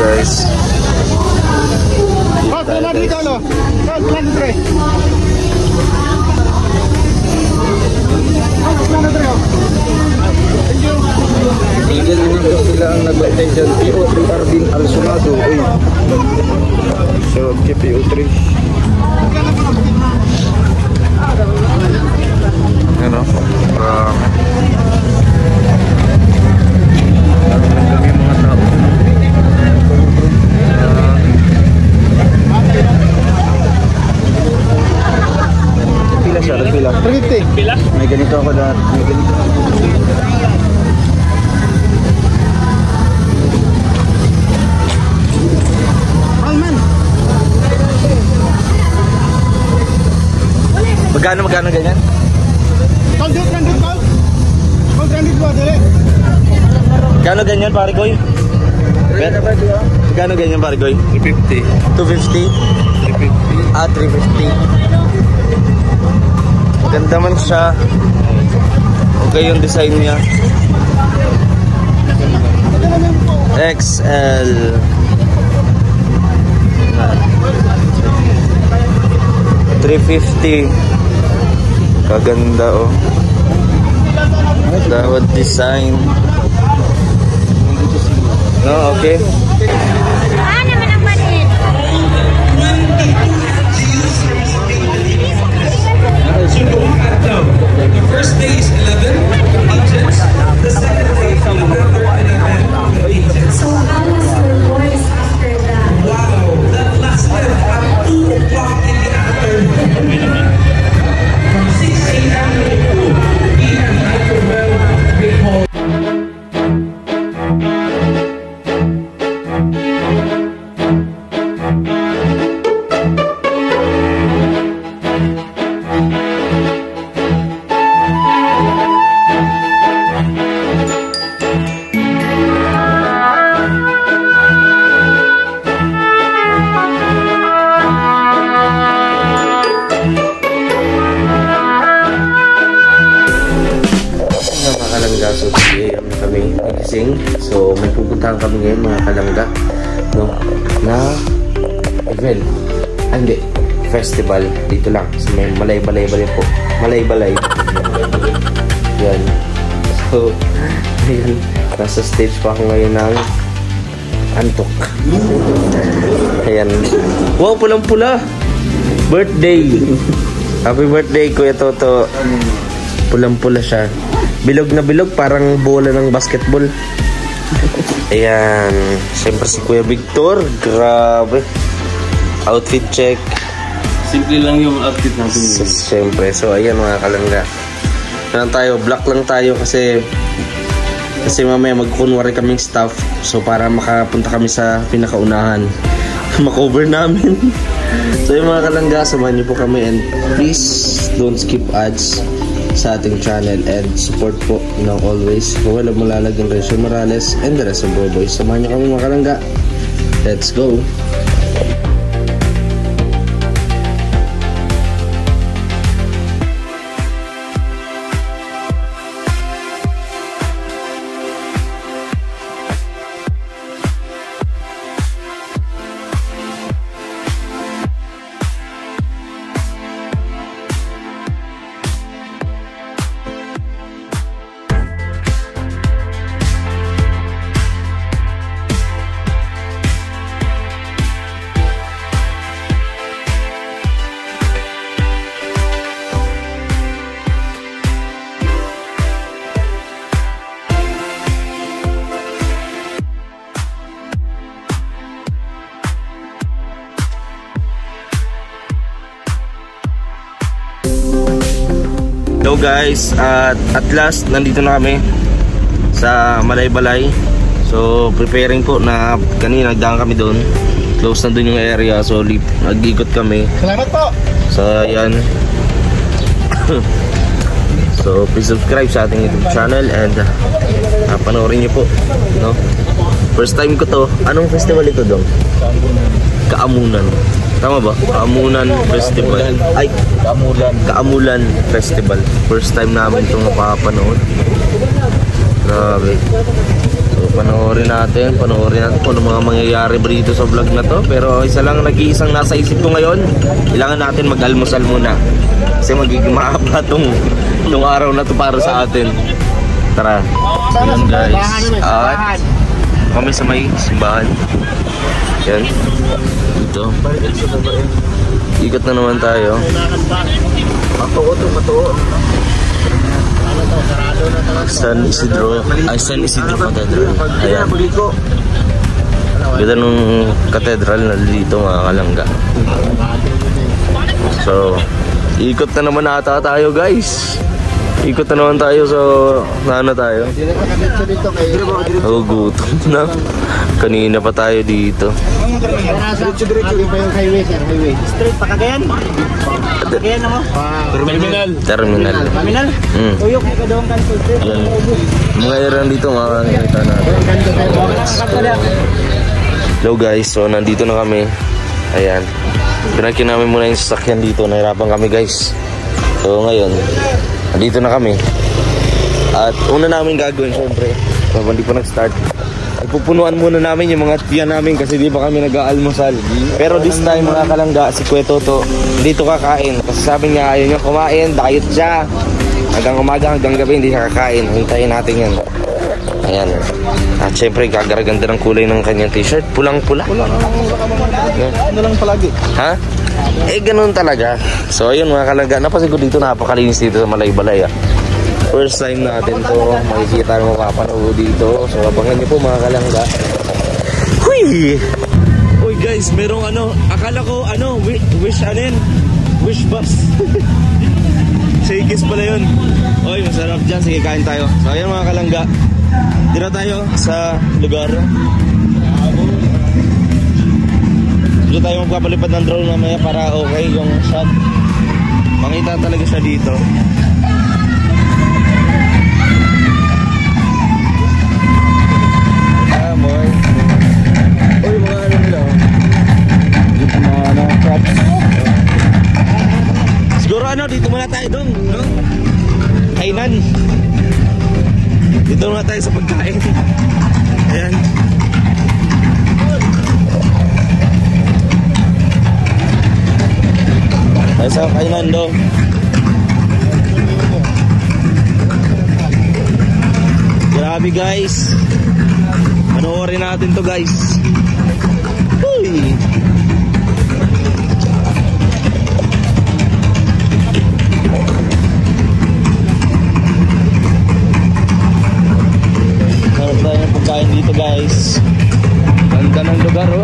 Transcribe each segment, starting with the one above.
guys. Tigil nito sila ang nagbantay dyan. PO3 Arvin Alsonado. Uy. So, PO3. Ano? Kami mga tao. Pila siya? Pila? 350. Pila? May ganito ako dahil. May ganito ako. Magkano ganyan? Magkano ganyan pare koy? Magkano ganyan pare koy? 350. 250? 350. Ah, 350. Maganda man siya. Okay yung design niya. XL. $350. Kaganda oh. Dawat design. No, okay. Ano naman ang budget? The first day is 11 agents. The second day is 11 agents. So how was your voice after that? Wow, that lasted at 2 o'clock in the afternoon. From 6 a.m. to 2 p.m. I could well recall. So 3 AM na kami nagising. So may pupuntahan kami ngayon mga kalangga, no, na event. Hindi, festival dito lang. So may Malay-Balay po. Malay-Balay. Yan. So ayan, nasa stage pa ako ngayon ng antok. Ayan. Wow, pulang-pula. Birthday. Happy birthday Kuya Toto. Pulang-pula siya. Bilog na bilog, parang bola ng basketball. Ayan. Siyempre si Kuya Victor. Grabe. Outfit check. Simple lang yung outfit natin. Siyempre. So ayan mga kalangga. Ano tayo? Black lang tayo kasi mamaya magkunwari kaming staff. So para makapunta kami sa pinakaunahan. Makover namin. So yung mga kalangga, samahan niyo po kami. And please don't skip ads sa ating channel and support po, you know, always. Wala Malalag and Rachel Morales and the rest of Bro Boys. Samahan niyo kami mga kalangga. Let's go! Hello guys, at last nandito na kami sa Malay-Balay. So preparing po na kanina nagdaan kami doon. Close na doon yung area, so nag-ikot kami. Salamat po. So ayan. So please subscribe sa ating YouTube channel and panoorin niyo po, no? First time ko to. Anong festival ito dong? Kaamunan. Tama ba? Kaamunan Festival. Ay, Kaamulan Festival. First time namin itong mapapanood. Grabe. So panoorin natin kung ano mga mangyayari ba dito sa vlog na to. Pero isa lang nag-iisang nasa isip ko ngayon, kailangan natin mag-almusal muna. Kasi magiging mahaba tong araw na to para sa atin. Tara. Ayan guys. At kami sa may simbahan. Yan. Dito. Ikot na naman tayo. Matuo. San Isidro Cathedral. Ayan. Ganda nung cathedral na dito mga kalangga. So, ikot na naman ata tayo guys. Ikot na naman tayo, so nana tayo. Oh, gutom na. Kanina pa tayo dito. Diretso pa yung highway, sir. Highway. Straight pa Cagayan? Cagayan na mo? Terminal. Uyok na ka doon kanto. Mga erang dito makakita natin. Hello guys, so nandito na kami. Ayan. Pinakin namin muna yung sasakyan dito. Nahirapan kami guys. So ngayon, nandito na kami. At una namin gagawin syempre, hindi pa nag-start, ay pupunuan muna namin yung mga tiyan namin kasi di pa kami nag-aalmusal. Pero this time mga kalangga, si Kuya Toto dito kakain. Kasi sabi niya ayaw niya kumain, diet siya. Hanggang umaga, hanggang gabi hindi siya kakain. Hintayin natin yan. Ayan. At syempre kagaraganda ng kulay ng kanyang t-shirt. Pulang-pula. Ano lang palagi? Ha? Eh ganun talaga. So ayun mga kalangga, napansin ko dito napakalinis dito sa Malaybalay. First time natin to, makikita mo mapapanood dito. So abangan niyo po mga kalangga. Huy! Uy guys, merong akala ko wish bus. Shakey's pala yun. Uy, masarap dyan, sige kain tayo. So ayun mga kalangga, dito tayo sa lugar. Dito tayo magpapalipad ng drone mamaya para okay yung shot. Makita talaga siya dito. Boy. Uy, mga nila. Dito mga props. Siguro dito muna tayo dong, no? Kainan. Dito muna tayo sa pagkain. Ayan. Tayo sa kainan dong. Grabe guys. Panoorin natin to guys. Uy. Meron tayong pagkain dito guys. Ganda ng lugar oh.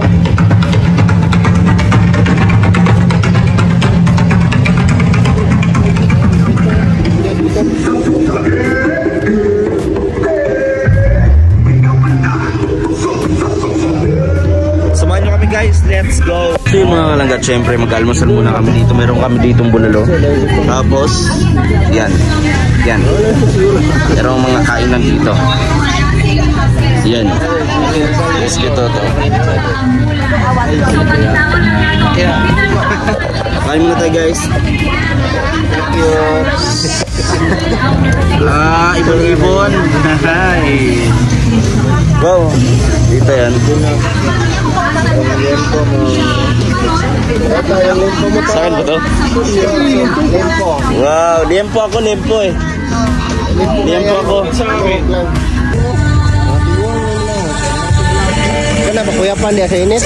Samahan nyo kami guys, let's go. So yung mga kalangga, syempre mag-almusal muna kami dito. Meron kami ditong bulalo. Tapos, yan. Merong mga kainan dito. Yan. Let's get to. Kain muna tayo guys. Thank you. Ibon-ibon. Wow, dito yan. Saan ba to? Wow, liempo ako eh. Liempo ako. Kenapa kuyapan dia sa init?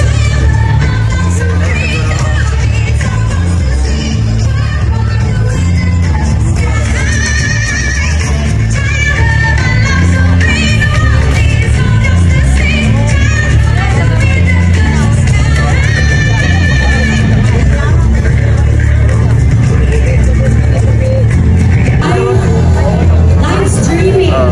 Pero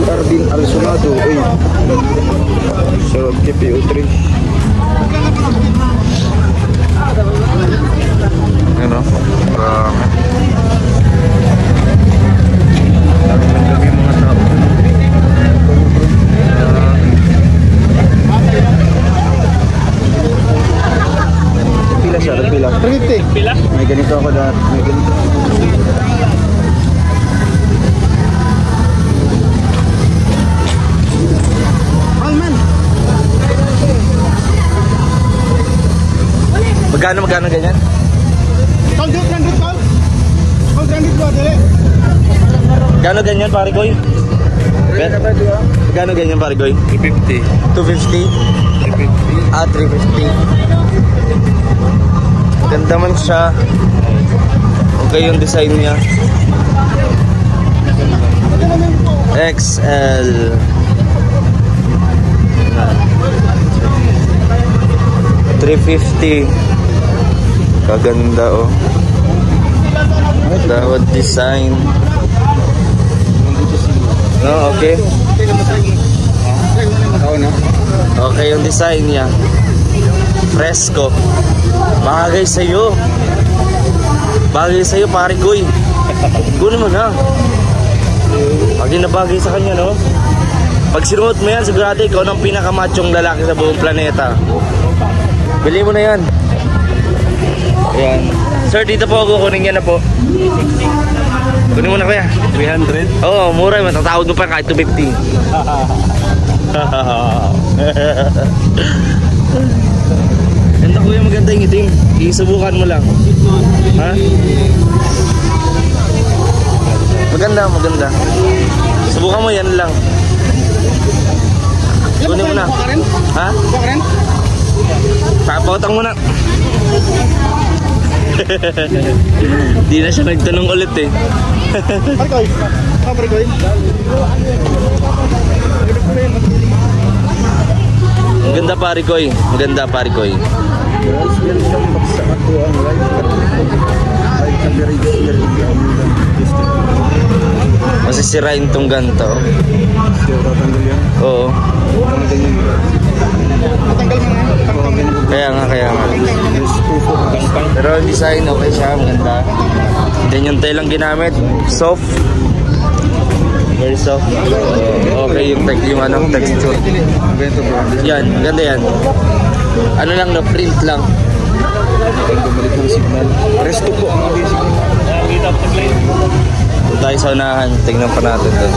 Arvin Alsonado. Uy. Sarap KPO3. Ano? Dami mga tao. Pila siya, pila. 350. Pila? May ganito ako dati. May ganito. Alman. Magkano ganyan? Call 100 call. Call 100 ba dali? Magkano ganyan, pare Koy? Magkano ganyan, pare Koy? 250. 250? 350. Ah, 350. Ganda man siya. Okay yung design niya. XL. $350. Kaganda oh. Dawat design. No, okay. Okay yung design niya. Fresco. Bagay sa'yo. Bagay sa'yo, pare Koy. Kunin mo na. Bagay na bagay sa kanya, no? Pag sinuot mo yan, sigurado ikaw ng pinakamachong lalaki sa buong planeta. Bili mo na yan. Ayan. Sir, dito po ako. Kunin yan na po. Kunin mo na kuya. 300. Oo, mura. Matatawad mo pa kahit 250. Ganda kuya, maganda yung itim. Isubukan mo lang. Ha? Maganda. Subukan mo yan lang. Kunin mo na. Ha? Papotang mo na. Di na siya nagtanong ulit eh. Parikoy. Parikoy. Maganda pare Koy. Maganda pare Koy. Masisirain tong ganito. Oo. Kaya nga. Pero yung design okay siya, maganda. Then yung tail lang ginamit, soft. Very soft. Okay yung anong texture. Yan, ganda yan. Ano lang no, print lang. Resto po ang basic. Doon tayo sa unahan, tingnan pa natin doon.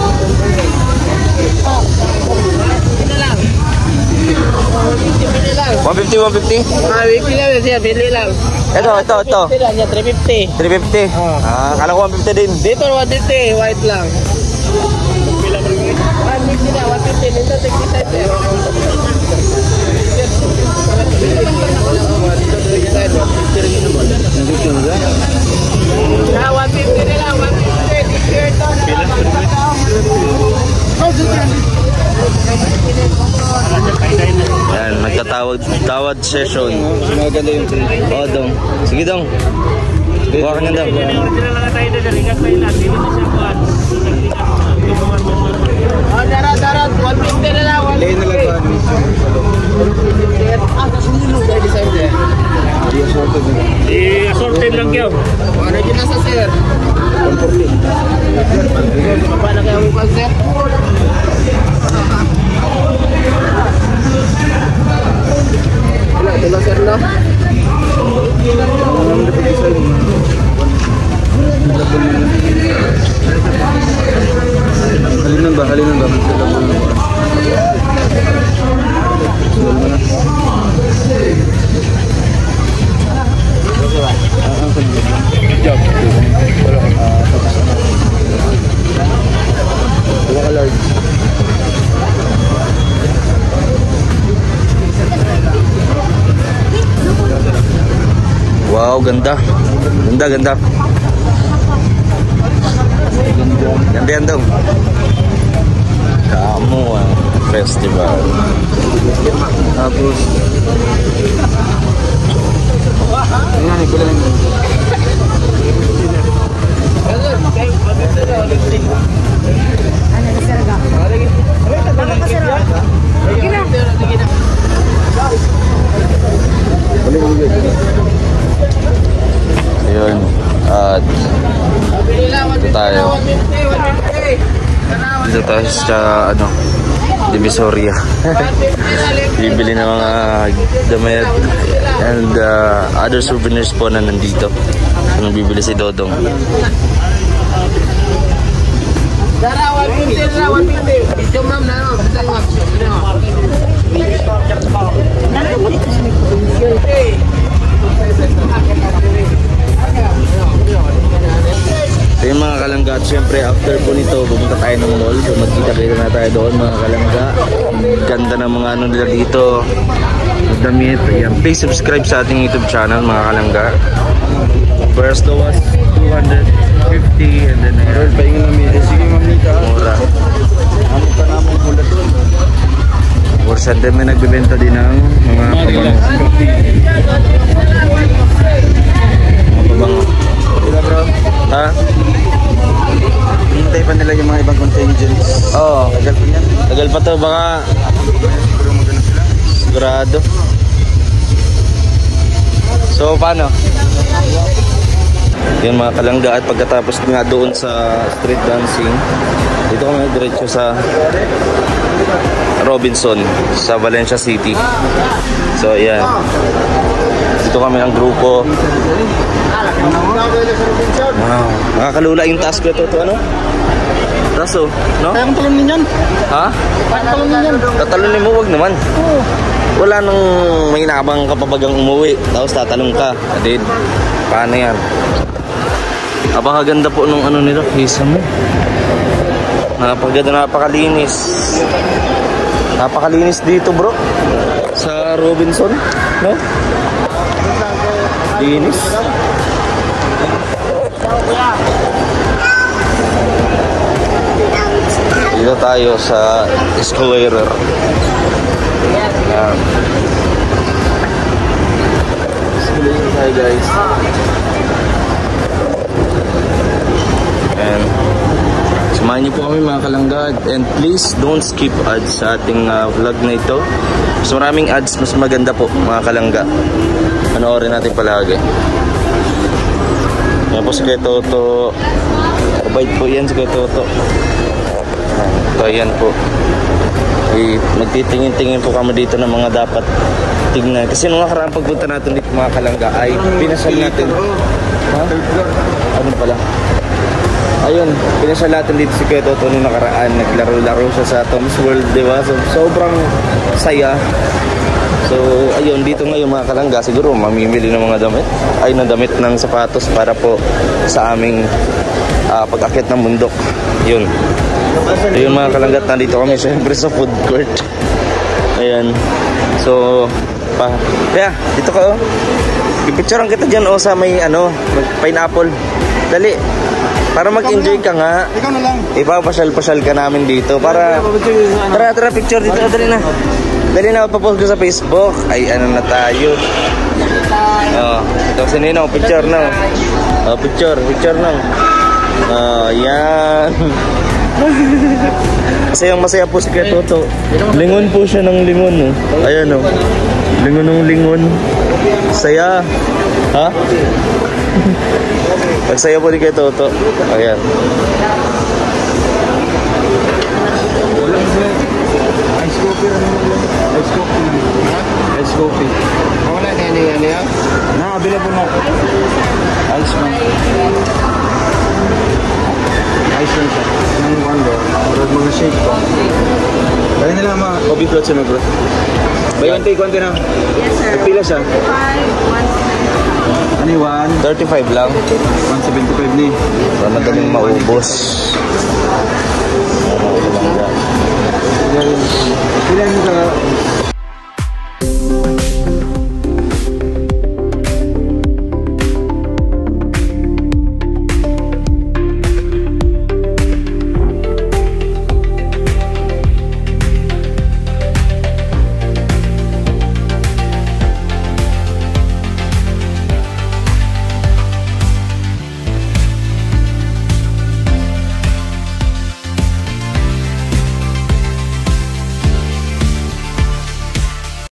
150? Bili lang. Ito. Bili lang niya, 350. 350? Ah, kala ko 150 din. Dito 150, white lang. 150 na, 150. Dito 65. Yan, nagtatawad session. Maganda yung tree. Oo, dong. Sige, dong. Buka ka na, dong. Darat, 150 na lang. Lane na lang ba? Sumunod ay design din. I-assorted lang yun. Ano yun nasa sir? 140. Paano kaya mo pag sir? Ito lang sir na? Halinan ba? Wow, ganda. Ganda. Ganda yan, dong. Kamu festival. Tapos ayan, ikulang Ayun. At dito tayo. Dito tayo sa ano, Divisoria. Bibili ng mga damit and other souvenirs po na nandito. Anong bibili si Dodong? So yung mga kalangga, at syempre after po nito pumunta tayo ng mall, so magkita-kita na tayo doon mga kalangga. Ganda ng mga ano nila dito, damit. Ayan, please subscribe sa ating YouTube channel mga kalangga. First low was 250 and then ayan, paingin namin. Sige mamita, mura. Ano ka naman mula doon? Bursa din may nagbibenta din ng mga pabango. Pabango. Diba bro? Ha? Hintay pa nila yung mga ibang contingents. Oo. Tagal pa yan. Tagal pa to, baka sigurado. So paano? Yan mga kalangga, at pagkatapos nga doon sa street dancing, dito kami diretso sa Robinson sa Valencia City. So ayan, dito kami ang grupo. Wow, nakakalula yung task ko ito, ano? Taso, no? Kaya kong talunin yan. Ha? Kaya kong talunin yan. Tatalunin mo, wag naman. Wala nang may nakabang kapabagang umuwi, tapos tatalong ka. Adid, paano yan? Napakaganda po nung ano nila, kisa mo. Napakaganda, napakalinis. Napakalinis dito bro. Sa Robinson, no? Linis. Dito tayo sa Squarer. Yan. Squarer tayo guys. And samahan niyo po kami mga kalangga, and please don't skip ads sa ating vlog na ito. Mas maraming ads, mas maganda po mga kalangga. Panoorin natin palagi. Yan po si Kuya Toto. Abide po yan si Kuya Toto. Ito yan po. Magtitingin-tingin po kami dito ng mga dapat tignan. Kasi nung nakaraan pagpunta natin dito mga kalangga ay pinasal natin. Ha? Ano pala? Ayun, pinasal natin dito si Kuya Toto nung nakaraan. Naglaro-laro siya sa Tom's World, diba? So, sobrang saya. So, ayun, dito ngayon mga kalangga, siguro mamimili ng mga damit. Ay, ng damit ng sapatos para po sa aming pag-akit ng bundok. Yun. Ayun mga kalangga, nandito kami syempre sa food court. Ayan. So, kaya, dito ka oh. Ipicturean kita dyan oh sa may ano, pineapple. Dali. Para mag-enjoy ka nga. Ikaw na lang. Ipapasyal-pasyal ka namin dito para tara picture dito, dali na. Dali na, papost ko sa Facebook. Ay ano na tayo. Oh, ito si Ninong, picture na. Oh, picture na. Oh, yan. Masayang-masaya po si Kuya Toto. Lingon po siya ng lingon, oh. Ayan oh. Lingon ng lingon. Saya. Ha? Magsaya po din kay Toto. Ayan. Ice coffee na naman lang. Ice coffee na naman. Ice coffee. Wala na yan yan. Na-available na. Ice man. Ice man siya. Anong wando? Marag mga shake pa. Dali na lang mga coffee floats na bro. Buy one take one na. Yes, sir. Pila siya? 5, 1. Ano yung 35 lang. 175 ni. Para madaling maubos. Pila yung